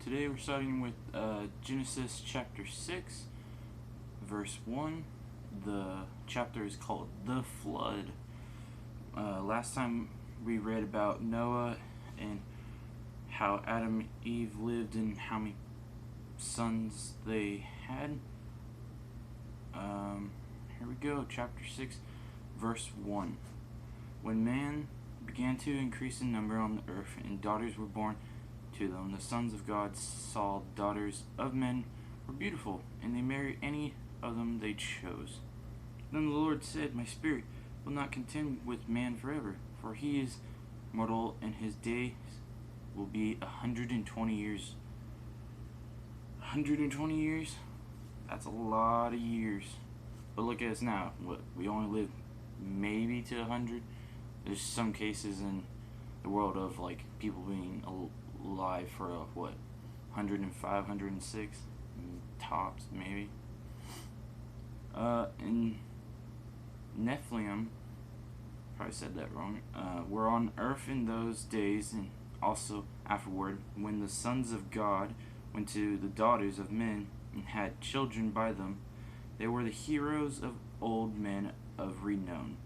Today we're starting with Genesis chapter 6, verse 1. The chapter is called The Flood. Last time we read about Noah and how Adam and Eve lived and how many sons they had. Here we go, chapter 6, verse 1. When man began to increase in number on the earth and daughters were born to them, the sons of God saw daughters of men were beautiful, and they married any of them they chose. Then the Lord said, My spirit will not contend with man forever, for he is mortal, and his days will be 120 years. 120 years? That's a lot of years. But look at us now. What, we only live maybe to 100? There's some cases in the world of like people being alive for 105, 106 tops maybe. And Nephilim, probably said that wrong, were on earth in those days, and also afterward, when the sons of God went to the daughters of men and had children by them. They were the heroes of old men of renown.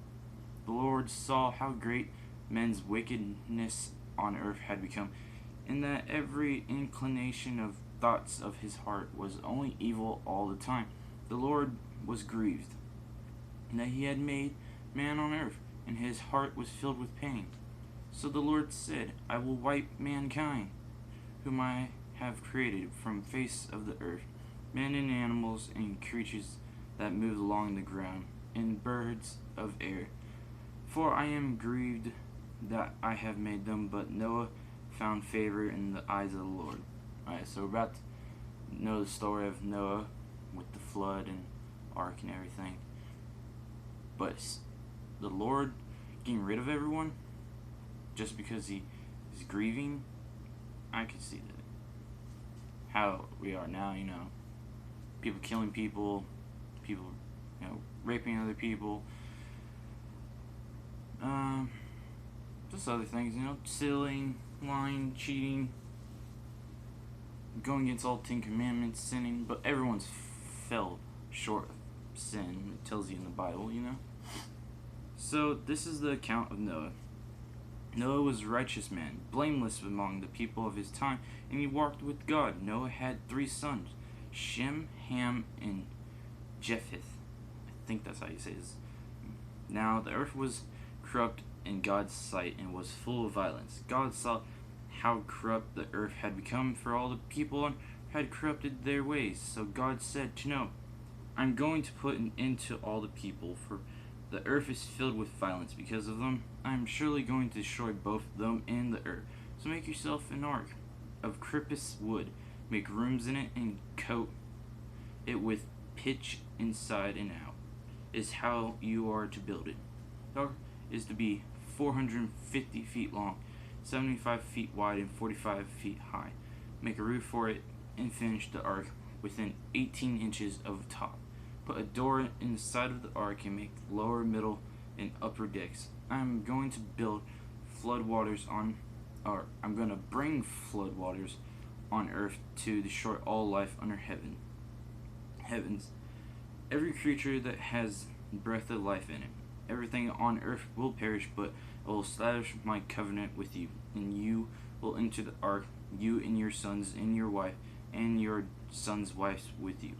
The Lord saw how great men's wickedness on earth had become, and that every inclination of thoughts of his heart was only evil all the time. The Lord was grieved that he had made man on earth, and his heart was filled with pain. So the Lord said, I will wipe mankind, whom I have created from face of the earth, men and animals and creatures that move along the ground, and birds of air. For I am grieved that I have made them. But Noah found favor in the eyes of the Lord. Alright, so we're about to know the story of Noah with the flood and ark and everything. But the Lord getting rid of everyone just because he is grieving, I could see that. How we are now, people killing people, raping other people, just other things, stealing, lying, cheating, going against all 10 commandments, sinning, but everyone's fell short of sin. It tells you in the Bible, So this is the account of Noah. Noah was a righteous man, blameless among the people of his time, and he walked with God. Noah had 3 sons, Shem, Ham, and Japheth. I think that's how you say this. Now the earth was corrupt in God's sight and was full of violence. God saw how corrupt the earth had become, for all the people had corrupted their ways. So God said to Noah, I'm going to put an end to all the people, for the earth is filled with violence because of them. I am surely going to destroy both them and the earth. So make yourself an ark of cypress wood. Make rooms in it and coat it with pitch inside and out. Is how you are to build it. The ark is to be 450 feet long, 75 feet wide, and 45 feet high. Make a roof for it and finish the ark within 18 inches of top. Put a door in the side of the ark and make lower, middle, and upper decks. I'm going to build floodwaters I'm going to bring floodwaters on earth to destroy all life under heavens. Every creature that has breath of life in it. Everything on earth will perish, but I will establish my covenant with you, and you will enter the ark, you and your sons and your wife, and your sons' wives with you.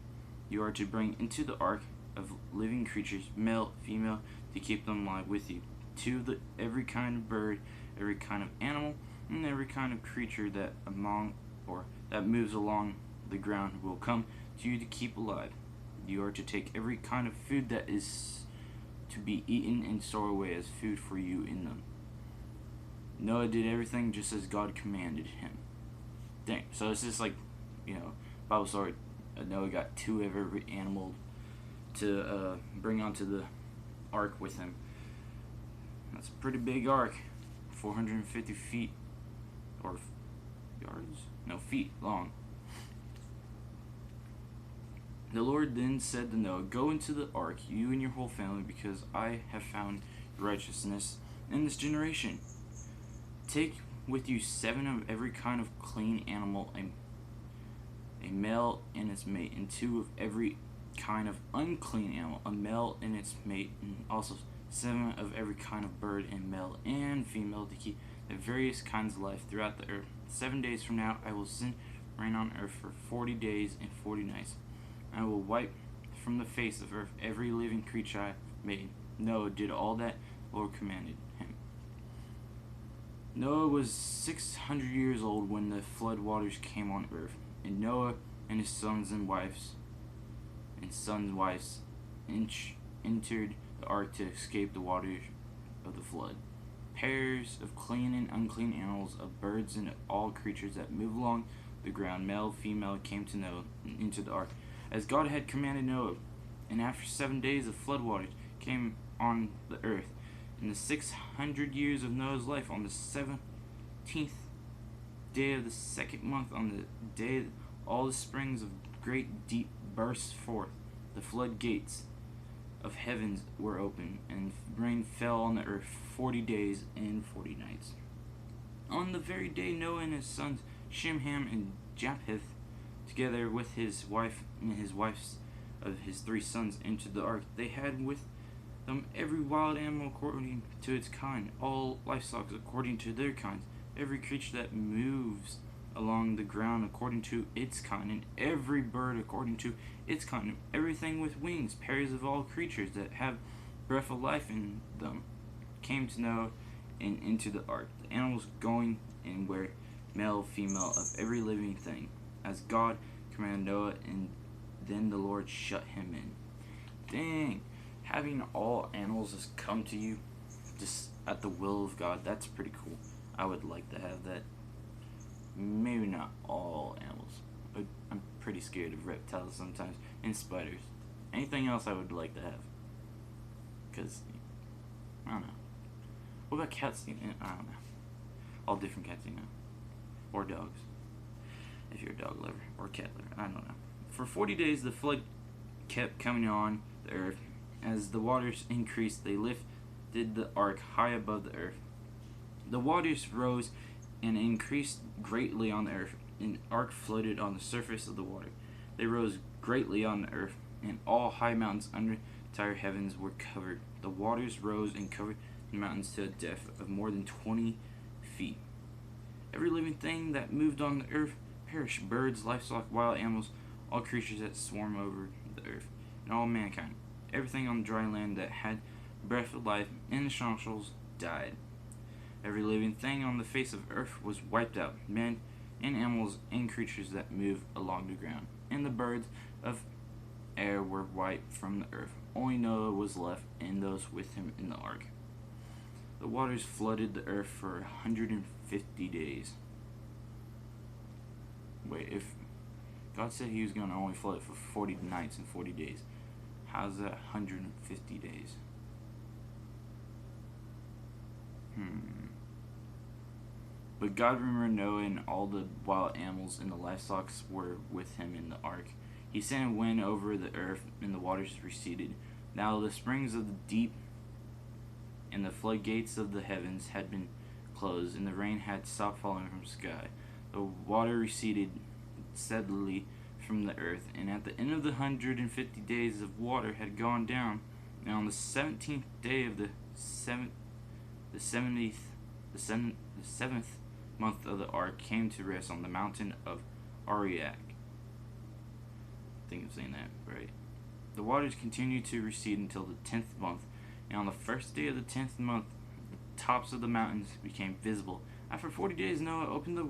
You are to bring into the ark of living creatures, male, female, to keep them alive with you. Every kind of bird, every kind of animal, and every kind of creature that moves along the ground will come to you to keep alive. You are to take every kind of food that is to be eaten and store away as food for you in them. Noah did everything just as God commanded him. Dang. So it's just like, Bible story. Noah got 2 of every animal to bring onto the ark with him. That's a pretty big ark. 450 feet, or yards? No, feet long. The Lord then said to Noah, Go into the ark, you and your whole family, because I have found righteousness in this generation. Take with you 7 of every kind of clean animal, a a male and its mate, and two of every kind of unclean animal, a male and its mate, and also 7 of every kind of bird, and male and female, to keep the various kinds of life throughout the earth. 7 days from now I will send rain on earth for 40 days and 40 nights. I will wipe from the face of earth every living creature I made. Noah did all that the Lord commanded him. Noah was 600 years old when the flood waters came on earth, and Noah and his sons and wives entered the ark to escape the waters of the flood. Pairs of clean and unclean animals, of birds and all creatures that move along the ground, male, female, came to Noah into the ark, as God had commanded Noah. And after 7 days of flood waters came on the earth. In the 600 years of Noah's life, on the 17th day of the second month, on the day all the springs of great deep burst forth, the floodgates of heavens were opened, and rain fell on the earth 40 days and 40 nights. On the very day Noah and his sons Shem, Ham, and Japheth, together with his wife and his wives of his 3 sons, entered the ark, they had with them every wild animal according to its kind, all livestock according to their kinds, every creature that moves along the ground according to its kind, and every bird according to its kind, and everything with wings, pairs of all creatures that have breath of life in them, came to Noah and into the ark. The animals going in were male, female, of every living thing, as God commanded Noah, and then the Lord shut him in. Dang, having all animals just come to you, just at the will of God, that's pretty cool. I would like to have that. Maybe not all animals. I'm pretty scared of reptiles sometimes, and spiders. Anything else I would like to have. Because, I don't know. What about cats? I don't know. All different cats, or dogs, if you're a dog lover, or a cat lover, I don't know. For 40 days the flood kept coming on the earth. As the waters increased, they lifted the ark high above the earth. The waters rose and increased greatly on the earth, and the ark floated on the surface of the water. They rose greatly on the earth, and all high mountains under the entire heavens were covered. The waters rose and covered the mountains to a depth of more than 20 feet. Every living thing that moved on the earth perished: birds, livestock, wild animals, all creatures that swarm over the earth, and all mankind. Everything on the dry land that had breath of life in the nostrils died. Every living thing on the face of earth was wiped out, men and animals and creatures that move along the ground, and the birds of air were wiped from the earth. Only Noah was left, and those with him in the ark. The waters flooded the earth for 150 days. Wait, if God said he was going to only flood it for 40 nights and 40 days, how's that 150 days? But God remembered Noah, and all the wild animals and the livestock were with him in the ark. He sent a wind over the earth, and the waters receded. Now the springs of the deep and the floodgates of the heavens had been closed, and the rain had stopped falling from the sky. The water receded steadily from the earth, and at the end of the 150 days of water had gone down, and on the 17th day of the seventh month of the ark came to rest on the mountain of Ariak. I think I'm saying that right. The waters continued to recede until the 10th month, and on the first day of the 10th month, the tops of the mountains became visible. After 40 days, Noah opened the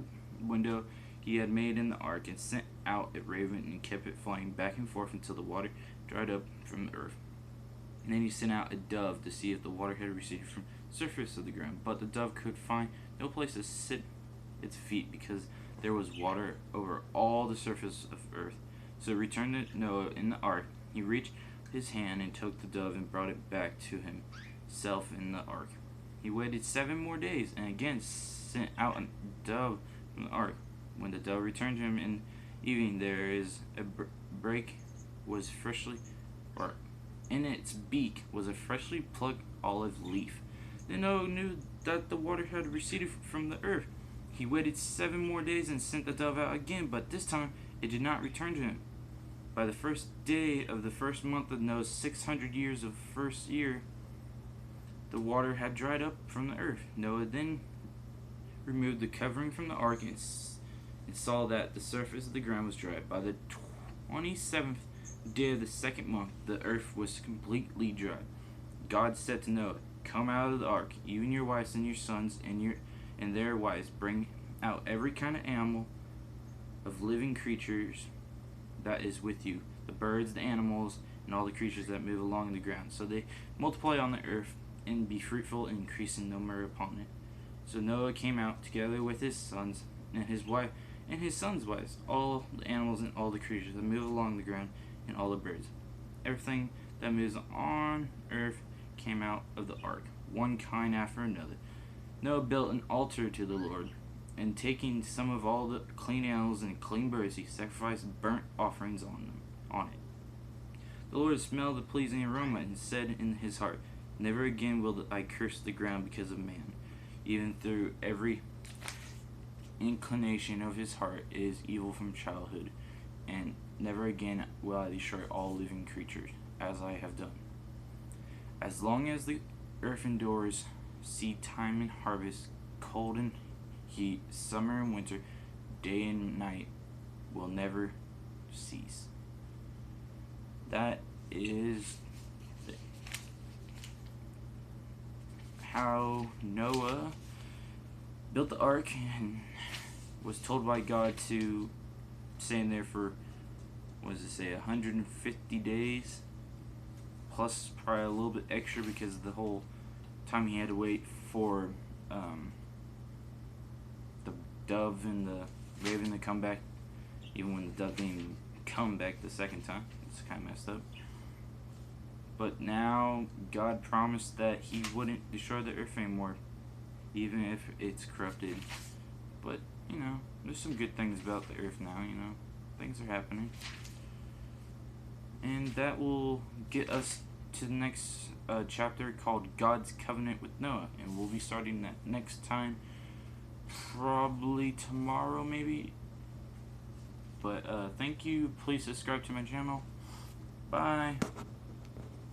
window he had made in the ark and sent out a raven and kept it flying back and forth until the water dried up from the earth. And then he sent out a dove to see if the water had receded from the surface of the ground. But the dove could find no place to sit its feet, because there was water over all the surface of earth. So it returned to Noah in the ark. He reached his hand and took the dove and brought it back to himself in the ark. He waited 7 more days and again sent out a dove from the ark. When the dove returned to him in evening, there is a break was freshly, or in its beak was a freshly plucked olive leaf. Then Noah knew that the water had receded from the earth. He waited 7 more days and sent the dove out again, but this time it did not return to him. By the first day of the first month of Noah's 600 years of first year, the water had dried up from the earth. Noah then removed the covering from the ark and saw that the surface of the ground was dry. By the 27th day of the second month, the earth was completely dry. God said to Noah, "Come out of the ark, you and your wives and your sons and their wives. Bring out every kind of animal of living creatures that is with you, the birds, the animals, and all the creatures that move along the ground. So they multiply on the earth and be fruitful and increase in number upon it." So Noah came out together with his sons and his wife and his sons' wives, all the animals and all the creatures that move along the ground, and all the birds. Everything that moves on earth came out of the ark, one kind after another. Noah built an altar to the Lord, and taking some of all the clean animals and clean birds, he sacrificed burnt offerings on it. The Lord smelled the pleasing aroma and said in his heart, "Never again will I curse the ground because of man. Even through every inclination of his heart is evil from childhood, and never again will I destroy all living creatures, as I have done. As long as the earth endures, seed time and harvest, cold and heat, summer and winter, day and night will never cease." That is how Noah built the ark and was told by God to stay in there for, what does it say, 150 days? Plus probably a little bit extra because of the whole time he had to wait for the dove and the raven to come back, even when the dove didn't even come back the second time. It's kind of messed up. But now God promised that he wouldn't destroy the earth anymore, even if it's corrupted. But, there's some good things about the earth now, things are happening. And that will get us to the next chapter called God's Covenant with Noah. And we'll be starting that next time, probably tomorrow maybe. But thank you. Please subscribe to my channel. Bye.